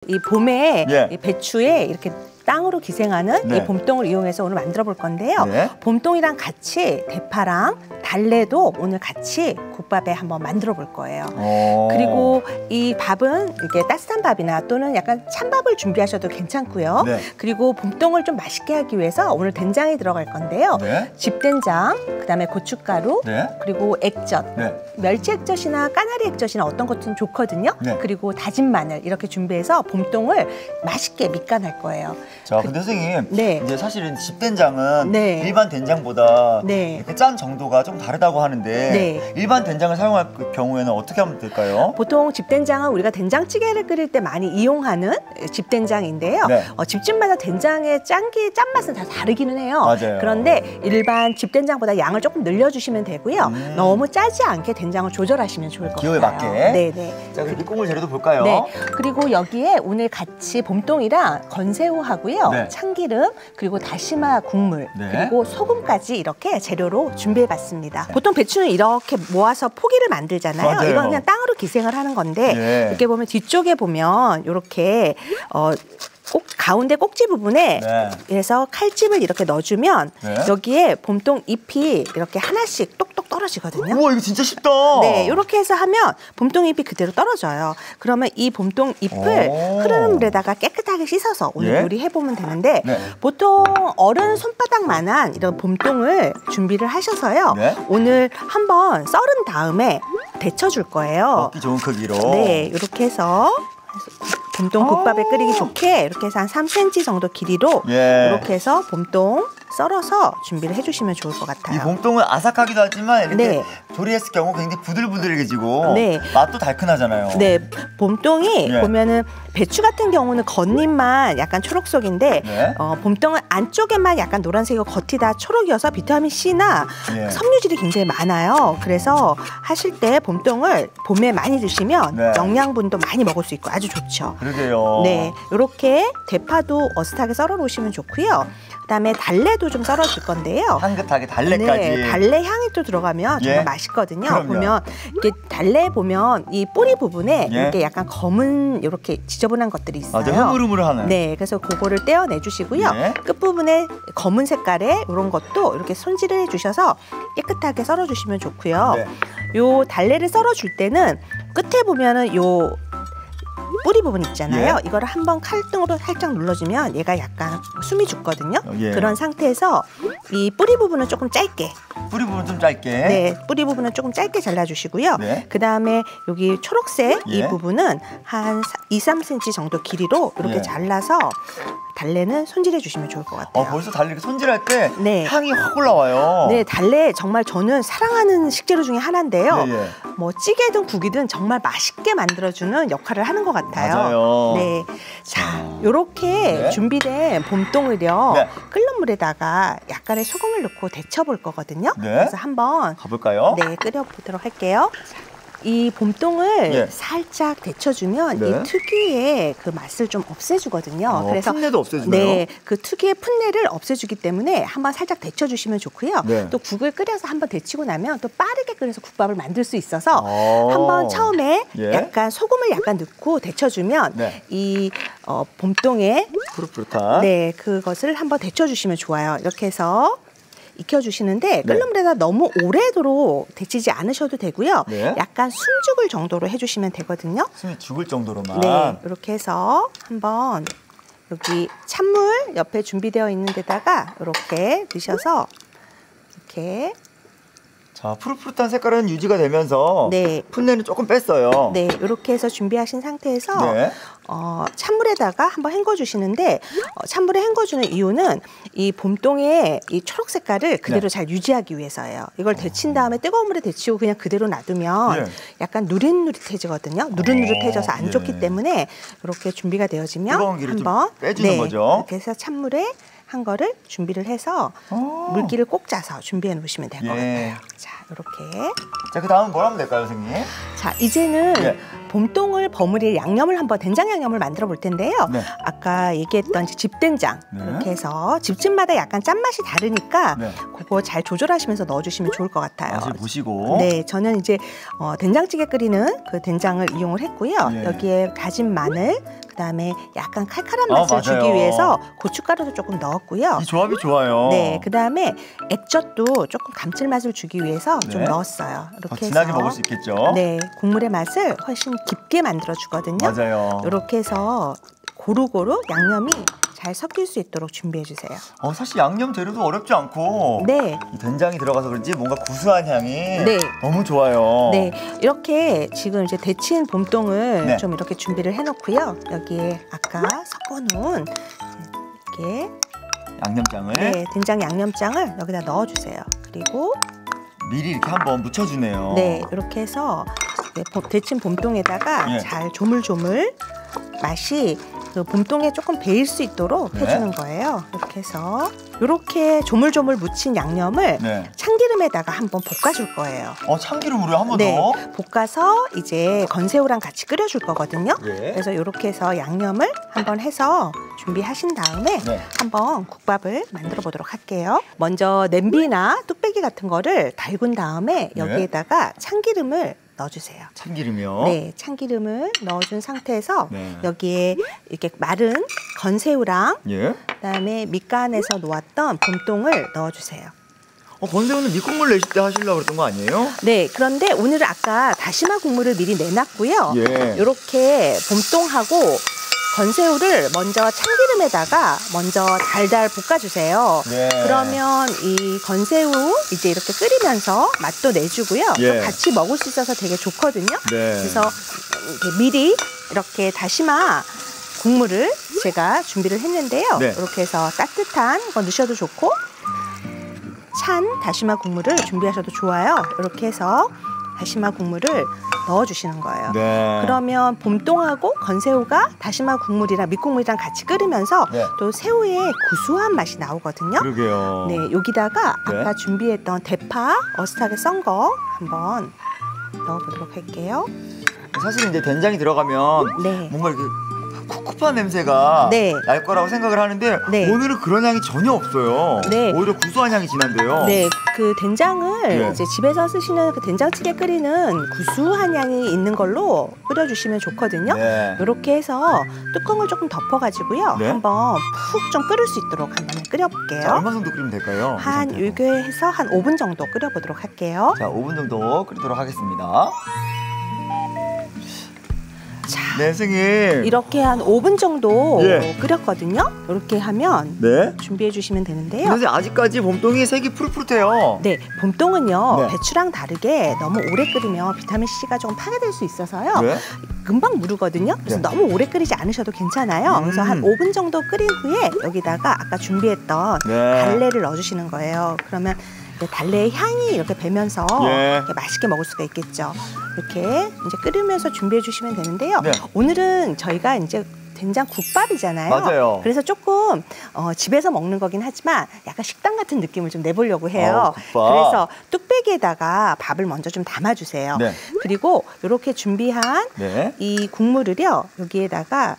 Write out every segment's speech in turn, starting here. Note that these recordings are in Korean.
이 봄에 예. 이 배추에 이렇게 땅으로 기생하는 네. 이 봄동을 이용해서 오늘 만들어 볼 건데요. 네. 봄동이랑 같이 대파랑 달래도 오늘 같이 국밥에 한번 만들어 볼 거예요. 그리고 이 밥은 이렇게 따뜻한 밥이나 또는 약간 찬밥을 준비하셔도 괜찮고요. 네. 그리고 봄동을 좀 맛있게 하기 위해서 오늘 된장이 들어갈 건데요. 네. 집된장, 그다음에 고춧가루, 네. 그리고 액젓, 네. 멸치 액젓이나 까나리 액젓이나 어떤 것든 좋거든요. 네. 그리고 다진 마늘 이렇게 준비해서 봄동을 맛있게 밑간할 거예요. 자, 근데 선생님, 네. 이제 사실은 집된장은 네. 일반 된장보다 네. 이렇게 짠 정도가 좀 다르다고 하는데 네. 일반 된장을 사용할 경우에는 어떻게 하면 될까요? 보통 집된장은 우리가 된장찌개를 끓일 때 많이 이용하는 집된장인데요. 네. 집집마다 된장의 짠맛은 다 다르기는 해요. 맞아요. 그런데 일반 집된장보다 양을 조금 늘려주시면 되고요. 너무 짜지 않게 된장을 조절하시면 좋을 것 기호에 같아요. 맞게. 네네. 자, 그럼 밑국물 재료도 볼까요? 네. 그리고 여기에 오늘 같이 봄동이랑 건새우하고요. 네. 참기름, 그리고 다시마 국물, 네. 그리고 소금까지 이렇게 재료로 준비해봤습니다. 보통 배추는 이렇게 모아서 포기를 만들잖아요. 맞아요. 이건 그냥 땅으로 기생을 하는 건데 네. 이렇게 보면 뒤쪽에 보면 이렇게 가운데 꼭지 부분에 네. 해서 칼집을 이렇게 넣어주면 네. 여기에 봄동 잎이 이렇게 하나씩 똑똑 떨어지거든요. 우와, 이거 진짜 쉽다. 네, 이렇게 해서 하면 봄동 잎이 그대로 떨어져요. 그러면 이 봄동 잎을 흐르는 물에다가 깨끗하게 씻어서 오늘 예? 요리해 보면 되는데 네. 보통 어른 손바닥만한 이런 봄동을 준비를 하셔서요. 네. 오늘 한번 썰은 다음에 데쳐줄 거예요. 먹기 좋은 크기로. 네, 이렇게 해서 봄동 국밥에 끓이기 좋게 이렇게 해서 한 3cm 정도 길이로 예. 이렇게 해서 봄동 썰어서 준비를 해주시면 좋을 것 같아요. 이 봄동은 아삭하기도 하지만 이렇게 네. 조리했을 경우 굉장히 부들부들해지고 네. 맛도 달큰하잖아요. 네, 봄동이 예. 보면은 배추 같은 경우는 겉잎만 약간 초록색인데 네. 봄동은 안쪽에만 약간 노란색이고 겉이 다 초록이어서 비타민 C나 예. 섬유질이 굉장히 많아요. 그래서 하실 때 봄동을 봄에 많이 드시면 네. 영양분도 많이 먹을 수 있고 아주 좋죠. 그러게요. 네, 이렇게 대파도 어슷하게 썰어 놓으시면 좋고요. 그다음에 달래도 좀 썰어줄 건데요. 향긋하게 달래까지. 네, 달래 향이 또 들어가면 정말 예. 맛있거든요. 그럼요. 보면 이게 달래 보면 이 뿌리 부분에 예. 이렇게 약간 검은 이렇게 지저분한 것들이 있어요. 맞아, 흐물흐물하네. 네, 그래서 그거를 떼어내 주시고요. 예. 끝 부분에 검은 색깔의 이런 것도 이렇게 손질을 해주셔서 깨끗하게 썰어주시면 좋고요. 네. 요 달래를 썰어줄 때는 끝에 보면은 요 뿌리 부분 있잖아요. 예. 이거를 한번 칼등으로 살짝 눌러주면 얘가 약간 숨이 죽거든요. 예. 그런 상태에서 이 뿌리 부분은 조금 짧게, 뿌리 부분 좀 짧게. 네, 뿌리 부분은 조금 짧게 잘라주시고요. 네. 그 다음에 여기 초록색 예. 이 부분은 한 2~3cm 정도 길이로 이렇게 예. 잘라서 달래는 손질해 주시면 좋을 것 같아요. 벌써 달래 이렇게 손질할 때 네. 향이 확 올라와요. 네, 달래 정말 저는 사랑하는 식재료 중에 하나인데요. 예, 예. 뭐 찌개든 국이든 정말 맛있게 만들어주는 역할을 하는 것 같아요. 맞아요. 네, 자, 요렇게 네. 준비된 봄동을요. 네. 끓는 물에다가 약간의 소금을 넣고 데쳐볼 거거든요. 네. 그래서 한번 가볼까요? 네, 끓여보도록 할게요. 이 봄동을 예. 살짝 데쳐주면 네. 이 특유의 그 맛을 좀 없애주거든요. 그래서 풋내도 없애주나요? 네, 그 특유의 풋내를 없애주기 때문에 한번 살짝 데쳐주시면 좋고요. 네. 또 국을 끓여서 한번 데치고 나면 또 빠르게 끓여서 국밥을 만들 수 있어서 오. 한번 처음에 예. 약간 소금을 약간 넣고 데쳐주면 네. 이 봄동에 푸릇푸릇한. 네, 그것을 한번 데쳐주시면 좋아요. 이렇게 해서 익혀주시는데 끓는 물에다 너무 오래도록 데치지 않으셔도 되고요. 네. 약간 숨죽을 정도로 해주시면 되거든요. 숨이 죽을 정도로만. 네, 이렇게 해서 한번 여기 찬물 옆에 준비되어 있는 데다가 이렇게 넣으셔서 이렇게 자, 푸릇푸릇한 색깔은 유지가 되면서 네. 풋내는 조금 뺐어요. 네, 이렇게 해서 준비하신 상태에서 네. 찬물에다가 한번 헹궈주시는데 찬물에 헹궈주는 이유는 이 봄동의 이 초록 색깔을 그대로 네. 잘 유지하기 위해서예요. 이걸 데친 다음에 뜨거운 물에 데치고 그냥 그대로 놔두면 네. 약간 누릿누릿해지거든요. 누릿누릿해져서 안 예. 좋기 때문에 이렇게 준비가 되어지면 뜨거운 기를 좀 한번 빼주는 거죠. 이렇게 해서 찬물에 한 거를 준비를 해서 물기를 꼭 짜서 준비해 놓으시면 될 것 예. 같아요. 자, 이렇게. 자, 그 다음 뭘 하면 될까요, 선생님? 자, 이제는 예. 봄동을 버무릴 양념을 한번 된장 양념을 만들어 볼 텐데요. 네. 아까 얘기했던 집된장 네. 이렇게 해서 집집마다 약간 짠맛이 다르니까 네. 그거 잘 조절하시면서 넣어주시면 좋을 것 같아요. 맛을 보시고. 네, 저는 이제 된장찌개 끓이는 그 된장을 이용을 했고요. 예. 여기에 다진 마늘, 그다음에 약간 칼칼한 맛을 주기 위해서 고춧가루도 조금 넣었고요. 이 조합이 좋아요. 네, 그다음에 액젓도 조금 감칠맛을 주기 위해서 좀 넣었어요. 이렇게 해서 진하게 먹을 수 있겠죠? 네, 국물의 맛을 훨씬 깊게 만들어 주거든요. 맞아요. 이렇게 해서 고루고루 양념이 잘 섞일 수 있도록 준비해 주세요. 사실 양념 재료도 어렵지 않고 네. 이 된장이 들어가서 그런지 뭔가 구수한 향이 네. 너무 좋아요. 네, 이렇게 지금 이제 데친 봄동을 네. 좀 이렇게 준비를 해놓고요. 여기에 아까 섞어놓은 이렇게 양념장을 네, 된장 양념장을 여기다 넣어주세요. 그리고 미리 이렇게 한번 묻혀주네요. 네, 이렇게 해서 데친 봄동에다가 잘 조물조물 맛이 그 봄동에 조금 배일 수 있도록 해주는 거예요. 이렇게 해서 이렇게 조물조물 묻힌 양념을 참기름에다가 한번 볶아줄 거예요. 참기름으로요? 한 번 네, 더? 볶아서 이제 건새우랑 같이 끓여줄 거거든요. 그래서 이렇게 해서 양념을 한번 해서 준비하신 다음에 한번 국밥을 만들어 보도록 할게요. 먼저 냄비나 뚝배기 같은 거를 달군 다음에 여기에다가 참기름을 넣어주세요. 참기름이요? 네, 참기름을 넣어준 상태에서 여기에 이렇게 마른 건새우랑 그다음에 밑간에서 놓았던 봄동을 넣어주세요. 건새우는 밑국물 내실 때 하시려고 그랬던 거 아니에요? 네, 그런데 오늘은 아까 다시마 국물을 미리 내놨고요. 이렇게 봄동하고 건새우를 먼저 참기름에다가 먼저 달달 볶아주세요. 그러면 이 건새우 이제 이렇게 끓이면서 맛도 내주고요. 또 같이 먹을 수 있어서 되게 좋거든요. 그래서 미리 이렇게 다시마 국물을 제가 준비를 했는데요. 이렇게 해서 따뜻한 거 넣으셔도 좋고 찬 다시마 국물을 준비하셔도 좋아요. 이렇게 해서 다시마 국물을 넣어주시는 거예요. 그러면 봄동하고 건새우가 다시마 국물이랑 밑국물이랑 같이 끓으면서 또 새우의 구수한 맛이 나오거든요. 그러게요. 네, 여기다가 아까 준비했던 대파 어슷하게 썬 거 한번 넣어보도록 할게요. 사실 이제 된장이 들어가면 뭔가 이렇게 쿰쿰한 냄새가 날 거라고 생각을 하는데 오늘은 그런 향이 전혀 없어요. 오히려 구수한 향이 진한데요. 네, 그 된장을 이제 집에서 쓰시는 그 된장찌개 끓이는 구수한 향이 있는 걸로 끓여주시면 좋거든요. 이렇게 해서 뚜껑을 조금 덮어가지고요. 한번 푹 좀 끓을 수 있도록 한번 끓여볼게요. 자, 얼마 정도 끓이면 될까요? 이렇게 해서 한 5분 정도 끓여보도록 할게요. 자, 5분 정도 끓이도록 하겠습니다. 네, 선생님. 이렇게 한 5분 정도 끓였거든요. 이렇게 하면 준비해 주시면 되는데요. 근데 아직까지 봄동이 색이 푸릇푸릇해요. 네, 봄동은요 배추랑 다르게 너무 오래 끓이면 비타민C가 좀 파괴될 수 있어서요. 금방 무르거든요. 그래서 너무 오래 끓이지 않으셔도 괜찮아요. 그래서 한 5분 정도 끓인 후에 여기다가 아까 준비했던 달래를 넣어주시는 거예요. 그러면 달래의 향이 이렇게 배면서 이렇게 맛있게 먹을 수가 있겠죠. 이렇게 이제 끓이면서 준비해 주시면 되는데요. 오늘은 저희가 이제 된장 국밥이잖아요. 맞아요. 그래서 조금 집에서 먹는 거긴 하지만 약간 식당 같은 느낌을 좀 내보려고 해요. 그래서 뚝배기에다가 밥을 먼저 좀 담아주세요. 그리고 이렇게 준비한 이 국물을요 여기에다가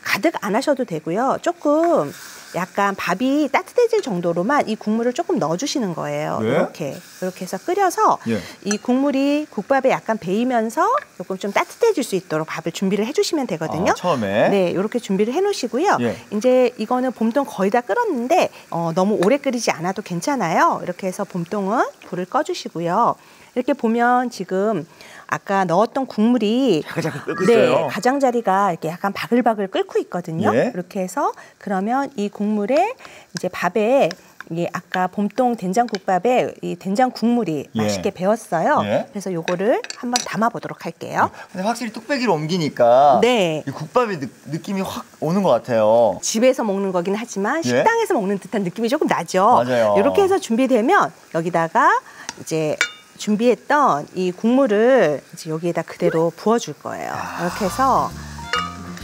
가득 안 하셔도 되고요. 조금 약간 밥이 따뜻해질 정도로만 이 국물을 조금 넣어주시는 거예요. 이렇게 해서 끓여서 이 국물이 국밥에 약간 배이면서 조금 좀 따뜻해질 수 있도록 밥을 준비를 해주시면 되거든요. 처음에 네, 이렇게 준비를 해놓으시고요. 이제 이거는 봄동 거의 다 끓었는데 너무 오래 끓이지 않아도 괜찮아요. 이렇게 해서 봄동은 불을 꺼주시고요. 이렇게 보면 지금 아까 넣었던 국물이 자글자글 끓고 있어요. 가장자리가 이렇게 약간 바글바글 끓고 있거든요. 이렇게 해서 그러면 이 국물에 이제 밥에 이게 아까 봄동 된장국밥에 이 된장 국물이 맛있게 배었어요. 그래서 요거를 한번 담아 보도록 할게요. 근데 확실히 뚝배기를 옮기니까 이 국밥의 느낌이 확 오는 것 같아요. 집에서 먹는 거긴 하지만 식당에서 먹는 듯한 느낌이 조금 나죠. 맞아요. 이렇게 해서 준비되면 여기다가 이제 준비했던 이 국물을 이제 여기에다 그대로 부어줄 거예요. 이렇게 해서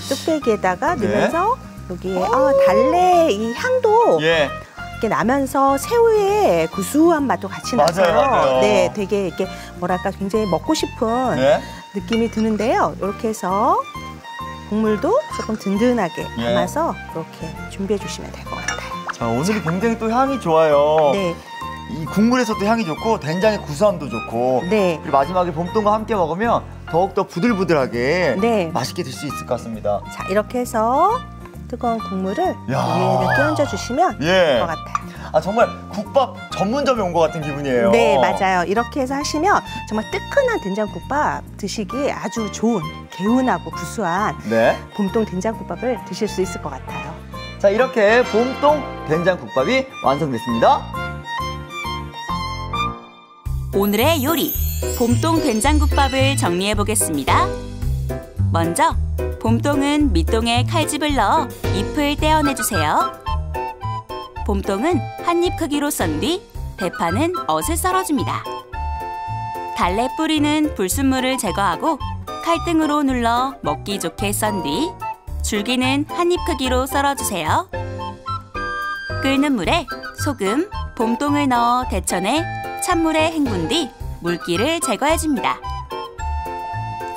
뚝배기에다가 넣으면서 여기에 달래 이 향도 이렇게 나면서 새우의 구수한 맛도 같이 나서요. 네, 되게 이렇게 뭐랄까 굉장히 먹고 싶은 느낌이 드는데요. 이렇게 해서 국물도 조금 든든하게 담아서 이렇게 준비해 주시면 될 것 같아요. 자, 오늘은 굉장히 또 향이 좋아요. 네. 이 국물에서도 향이 좋고 된장의 구수함도 좋고 그리고 마지막에 봄동과 함께 먹으면 더욱더 부들부들하게 맛있게 드실 수 있을 것 같습니다. 자, 이렇게 해서 뜨거운 국물을 위에다 끼얹어 주시면 될 것 같아요. 아, 정말 국밥 전문점에 온 것 같은 기분이에요. 네, 맞아요. 이렇게 해서 하시면 정말 뜨끈한 된장국밥 드시기에 아주 좋은 개운하고 구수한 봄동 된장국밥을 드실 수 있을 것 같아요. 자, 이렇게 봄동 된장국밥이 완성됐습니다. 오늘의 요리, 봄동 된장국밥을 정리해 보겠습니다. 먼저 봄동은 밑동에 칼집을 넣어 잎을 떼어내주세요. 봄동은 한 입 크기로 썬 뒤 대파는 엇을 썰어줍니다. 달래 뿌리는 불순물을 제거하고 칼등으로 눌러 먹기 좋게 썬 뒤 줄기는 한 입 크기로 썰어주세요. 끓는 물에 소금, 봄동을 넣어 데쳐내 찬물에 헹군 뒤 물기를 제거해줍니다.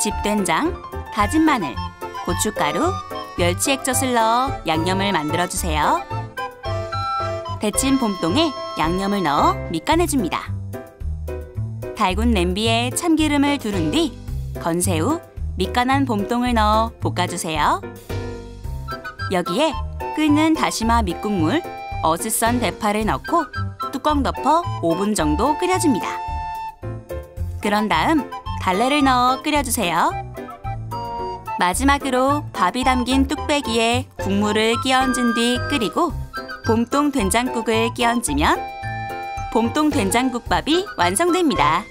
집된장, 다진 마늘, 고춧가루, 멸치 액젓을 넣어 양념을 만들어주세요. 데친 봄동에 양념을 넣어 밑간해줍니다. 달군 냄비에 참기름을 두른 뒤 건새우, 밑간한 봄동을 넣어 볶아주세요. 여기에 끓는 다시마 밑국물, 엇을 썬 대파를 넣고 뚜껑 덮어 5분 정도 끓여줍니다. 그런 다음 달래를 넣어 끓여주세요. 마지막으로 밥이 담긴 뚝배기에 국물을 끼얹은 뒤 끓이고 봄동 된장국을 끼얹으면 봄동 된장국밥이 완성됩니다.